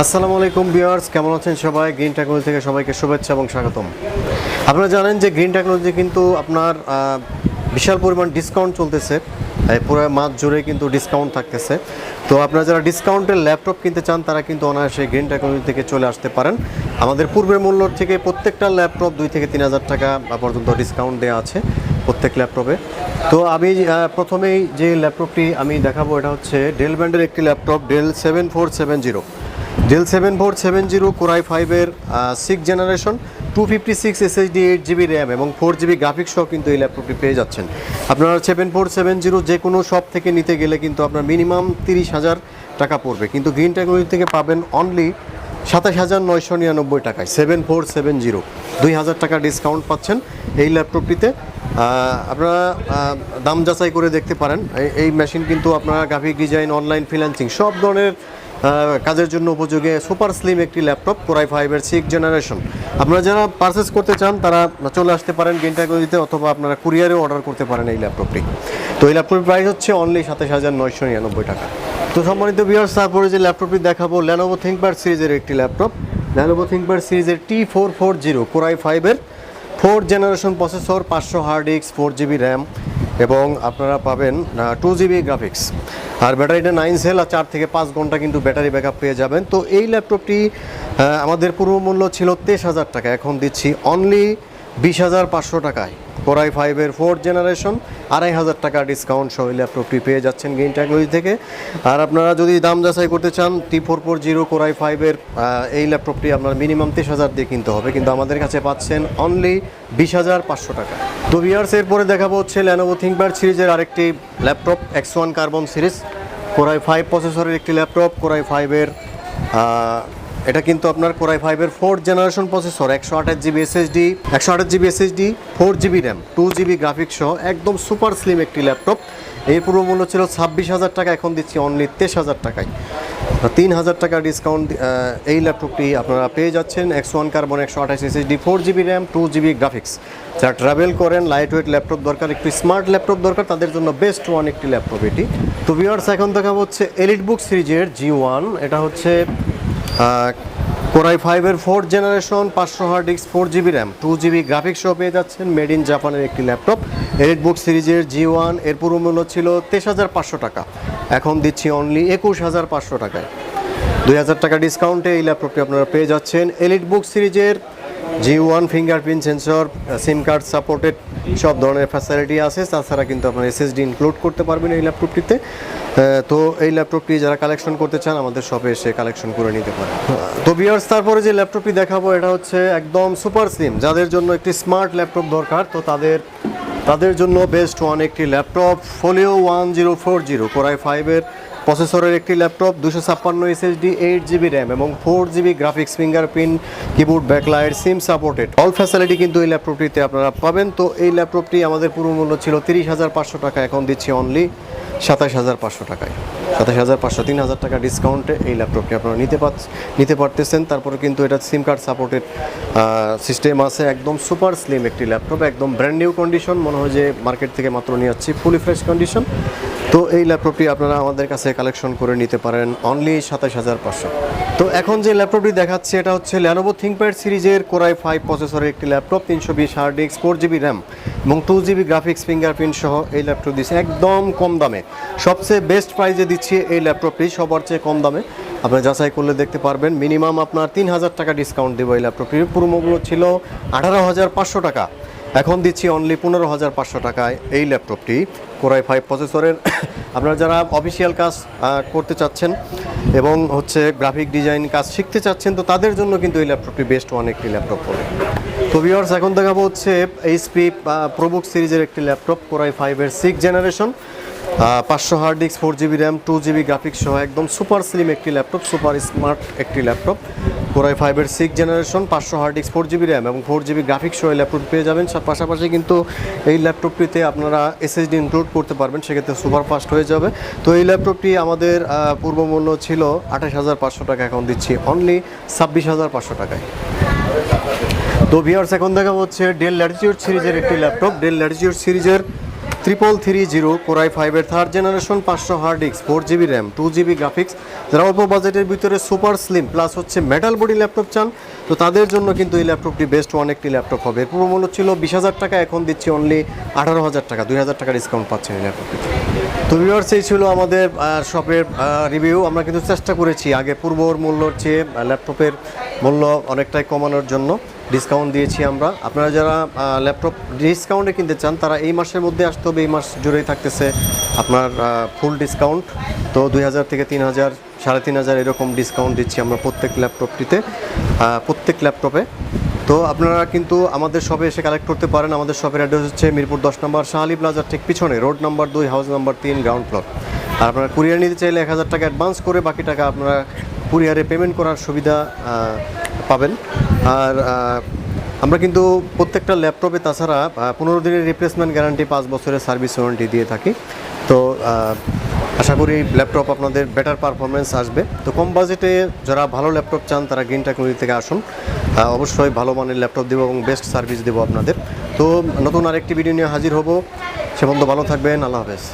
আসসালামু আলাইকুম ভিউয়ার্স, কেমন আছেন সবাই? গ্রিন টেকনোলজি থেকে সবাইকে শুভেচ্ছা এবং স্বাগতম। আপনারা জানেন যে গ্রিন টেকনোলজি কিন্তু আপনার বিশাল পরিমাণ ডিসকাউন্ট চলতেছে, পুরো মাস জুড়ে কিন্তু ডিসকাউন্ট থাকতেছে। তো আপনারা যারা ডিসকাউন্টের ল্যাপটপ কিনতে চান তারা কিন্তু অনায়াসে গ্রিন টেকনোলজি থেকে চলে আসতে পারেন। আমাদের পূর্বের মূল্য থেকে প্রত্যেকটা ল্যাপটপ 2 থেকে 3,000 টাকা পর্যন্ত ডিসকাউন্ট দেওয়া আছে প্রত্যেক ল্যাপটপে। তো আমি প্রথমেই যে ল্যাপটপটি আমি দেখাবো এটা হচ্ছে ডেল ব্র্যান্ডের একটি ল্যাপটপ, ডেল 7470 কোরাই 5-এর 6 জেনারেশন 256 SSD 8GB র্যাম এবং 4GB গ্রাফিক্স সহ কিন্তু এই ল্যাপটপটি পেয়ে যাচ্ছেন। আপনারা 7470 যে কোনো শপ থেকে নিতে গেলে কিন্তু আপনার মিনিমাম 30,000 টাকা পড়বে, কিন্তু গ্রিন টেকনোলজি থেকে পাবেন অনলি 27,999 টাকায় 7470, 2,000 টাকা ডিসকাউন্ট পাচ্ছেন এই ল্যাপটপটিতে। আপনারা দাম যাচাই করে দেখতে পারেন। এই মেশিন কিন্তু আপনারা গ্রাফিক ডিজাইন, অনলাইন ফ্রিল্যান্সিং সব ধরনের কাজের জন্য উপযোগী সুপার স্লিম একটি ল্যাপটপ, কোরাই 5-এর 6 জেনারেশন। আপনারা যারা পারচেস করতে চান তারা চলে আসতে পারেন গ্রিন টেকনোলজিতে, অথবা আপনারা কুরিয়ারেও অর্ডার করতে পারেন এই ল্যাপটপটি। তো এই ল্যাপটপের প্রাইস হচ্ছে অনলি 27,999 টাকা। তো সম্মানিত ভিউয়ার্স, তারপরে যে ল্যাপটপটি দেখাবো লেনোভো থিংকপ্যাড সিরিজের একটি ল্যাপটপ, লেনোভো থিংকপ্যাড সিরিজের T440 কোরাই 5-এর 4 generation processor, 500 hard disk, 4GB RAM এবং আপনারা পাবেন 2GB গ্রাফিক্স। আর ব্যাটারিটা 9 সেল আর 4 থেকে 5 ঘন্টা কিন্তু ব্যাটারি ব্যাকআপ পেয়ে যাবেন। তো এই ল্যাপটপটি আমাদের পূর্ব মূল্য ছিল 23,000 টাকা, এখন দিচ্ছি অনলি 20,500 টাকায়। কোরাই 5-এর 4 জেনারেশন 2,500 টাকা ডিসকাউন্ট সহ এই ল্যাপটপটি পেয়ে যাচ্ছেন গ্রিন টেকনোলজি থেকে। আর আপনারা যদি দাম যাচাই করতে চান T440 কোরাই 5-এর এই ল্যাপটপটি আপনার মিনিমাম 23,000 দিয়ে কিনতে হবে, কিন্তু আমাদের কাছে পাচ্ছেন অনলি 20,500 টাকা। তো ভিউয়ার্স, এরপরে দেখাবো হচ্ছে লেনোভো থিংকপ্যাড সিরিজের আরেকটি laptop, X1 carbon series, core i 5 প্রসেসরের একটি ল্যাপটপ। কোরাই 5-এর এটা কিন্তু আপনার কোরাই 5-এর 4 generation processor, 128GB SSD 4GB RAM, 2GB graphics সহ একদম সুপার স্লিম একটি ল্যাপটপ। এই পূর্ব মূল্য ছিল 26,000 টাকা, এখন দিচ্ছি অনলি 23,000 টাকায়। 3,000 টাকা ডিসকাউন্ট এই ল্যাপটপটি আপনারা পেয়ে যাচ্ছেন। X1 carbon 128 SSD 4GB RAM 2GB graphics. যারা ট্রাভেল করেন, লাইট ওয়েট ল্যাপটপ দরকার, একটু স্মার্ট ল্যাপটপ দরকার, তাদের জন্য বেস্ট ওয়ান একটি ল্যাপটপ এটি। তো ভিউয়ার্স, এখন দেখা হচ্ছে এলিটবুক সিরিজের G1, এটা হচ্ছে কোরাই 5-এর 4 generation 500 hard disk 4GB RAM 2GB graphics সহ পেয়ে যাচ্ছেন মেড ইন জাপানের একটি ল্যাপটপ, এলিটবুক সিরিজের G1। এর পূর্ব মূল্য ছিল 23,500 টাকা, এখন দিচ্ছি অনলি 21,500 টাকায়। 2,000 টাকা ডিসকাউন্টে এই ল্যাপটপটি আপনারা পেয়ে যাচ্ছেন। এলিটবুক সিরিজের G1 ফিঙ্গারপ্রিন্ট সেন্সর, সিম কার্ড সাপোর্টেড সব ধরনের ফ্যাসিলিটি আছে, তাছাড়া কিন্তু আপনার SSD ইনক্লুড করতে পারবেন এই ল্যাপটপটিতে। তো এই ল্যাপটপটি যারা কালেকশন করতে চান আমাদের শপে এসে কালেকশন করে নিতে পারেন। তো ভিউয়ার্স, তারপরে যে ল্যাপটপটি দেখাবো এটা হচ্ছে একদম সুপার স্লিম, যাদের জন্য একটি স্মার্ট ল্যাপটপ দরকার, তো তাদের জন্য বেস্ট ওয়ান একটি ল্যাপটপ, ফোলিও 1040 কোরাই 5-এর প্রসেসরের একটি ল্যাপটপ, 256 SSD 8GB র্যাম এবং 4GB graphics, fingerprint, keyboard, backlight, SIM supported all facility কিন্তু এই ল্যাপটপটিতে আপনারা পাবেন। তো এই ল্যাপটপটি আমাদের পূর্ব মূল্য ছিল 30,500 টাকা, এখন দিচ্ছি অনলি 27,500 টাকায়। 27,500, 3,000 টাকা ডিসকাউন্টে এই ল্যাপটপটি আপনারা নিতে পারতেছেন। তারপরে কিন্তু এটা সিম কার্ড সাপোর্টেড সিস্টেম আছে, একদম সুপার স্লিম একটি ল্যাপটপ, একদম ব্র্যান্ড নিউ কন্ডিশন, মনে হয় যে মার্কেট থেকে মাত্র নিয়ে যাচ্ছি, ফুলি ফ্রেশ কন্ডিশন। তো এই ল্যাপটপটি আপনারা আমাদের কাছে কালেকশন করে নিতে পারেন অনলি 27,500। তো এখন যে ল্যাপটপটি দেখাচ্ছি এটা হচ্ছে লেনোভো থিংকপ্যাড সিরিজের কোরাই 5 প্রসেসরের একটি laptop, 320 hard disk, 4GB RAM এবং 2GB গ্রাফিক্স, ফিঙ্গারপ্রিন্ট সহ এই ল্যাপটপ দিচ্ছে একদম কম দামে, সবচেয়ে বেস্ট প্রাইসে দিচ্ছি এই ল্যাপটপটি, সবার চেয়ে কম দামে। আপনারা যাচাই করলে দেখতে পারবেন, মিনিমাম আপনার 3,000 টাকা ডিসকাউন্ট দেবো এই ল্যাপটপটির। পূর্ব মূল্য ছিল 18,500 টাকা, এখন দিচ্ছি অনলি 15,500 টাকায় এই ল্যাপটপটি কোরাই 5 প্রসেসরের। আপনারা যারা অফিসিয়াল কাজ করতে চাচ্ছেন এবং হচ্ছে গ্রাফিক ডিজাইন কাজ শিখতে চাচ্ছেন, তো তাদের জন্য কিন্তু এই ল্যাপটপটি বেস্ট ওয়ান একটি ল্যাপটপ হবে। তো ভিউয়ার্স, এখন দেখাবো হচ্ছে HP প্রোবুক সিরিজের একটি ল্যাপটপ, কোরাই 5-এর 6 generation, 500 hard disk, 4GB RAM, 2GB graphics সহ একদম সুপার স্লিম একটি ল্যাপটপ, সুপার স্মার্ট একটি ল্যাপটপ। কোরাই 5-এর 6 generation, 500 hard disk, 4GB RAM এবং 4GB গ্রাফিক্স সহ ল্যাপটপ পেয়ে যাবেন। পাশাপাশি কিন্তু এই ল্যাপটপটিতে আপনারা SSD ইনক্লুড করতে পারবেন, সেক্ষেত্রে সুপার ফাস্ট হয়ে যাবে। তো এই ল্যাপটপটি আমাদের পূর্ব মূল্য ছিল 28,500 টাকা, এখন দিচ্ছি অনলি 26,500 টাকায়। তো ভিউয়ার্স, এখন দেখা হচ্ছে ডেল ল্যাটিটিউড সিরিজের একটি ল্যাপটপ, ডেল ল্যাটিটিউড সিরিজের 3330 কোরাই 5-এর third generation 500 hard disk 4GB RAM 2GB graphics. যারা অল্প বাজেটের ভিতরে সুপার স্লিম প্লাস হচ্ছে মেটাল বডি ল্যাপটপ চান, তো তাদের জন্য কিন্তু এই ল্যাপটপটি বেস্ট ওয়ান একটি ল্যাপটপ হবে। এর পূর্ব মূল্য ছিল 20,000 টাকা, এখন দিচ্ছি অনলি 18,000 টাকা, 2,000 টাকা ডিসকাউন্ট পাচ্ছেন এই ল্যাপটপটি। তো ভিউয়ার্স, এই ছিল আমাদের শপের রিভিউ। আমরা কিন্তু চেষ্টা করেছি আগে পূর্বর মূল্যর চেয়ে ল্যাপটপের মূল্য অনেকটাই কমানোর জন্য ডিসকাউন্ট দিয়েছি আমরা। আপনারা যারা ল্যাপটপ ডিসকাউন্টে কিনতে চান তারা এই মাসের মধ্যে আসতে হবে। এই মাস জুড়েই থাকতেছে আপনার ফুল ডিসকাউন্ট। তো 2,000 থেকে 3,000, 3,500 এরকম ডিসকাউন্ট দিচ্ছি আমরা প্রত্যেক ল্যাপটপটিতে, প্রত্যেক ল্যাপটপে। তো আপনারা কিন্তু আমাদের শপে এসে কালেক্ট করতে পারেন। আমাদের শপের অ্যাড্রেস হচ্ছে মিরপুর 10 নম্বর শাহালি প্লাজার ঠিক পিছনে, road number 2, house number 3, ground floor. আর আপনারা কুরিয়ার নিতে চাইলে 1,000 টাকা অ্যাডভান্স করে বাকি টাকা আপনারা কুরিয়ারে পেমেন্ট করার সুবিধা পাবেন। আর আমরা কিন্তু প্রত্যেকটা ল্যাপটপে তাছাড়া 15 দিনের রিপ্লেসমেন্ট গ্যারান্টি, 5 বছরের সার্ভিস ওয়ারেন্টি দিয়ে থাকি। তো আশা করি ল্যাপটপ আপনাদের বেটার পারফরমেন্স আসবে। তো কম বাজেটে যারা ভালো ল্যাপটপ চান তারা গ্রিন টেকনোলজি থেকে আসুন, অবশ্যই ভালো মানের ল্যাপটপ দেবো এবং বেস্ট সার্ভিস দেবো আপনাদের। তো নতুন আরেকটি ভিডিও নিয়ে হাজির হব। সে পর্যন্ত ভালো থাকবেন। আল্লাহ হাফেজ।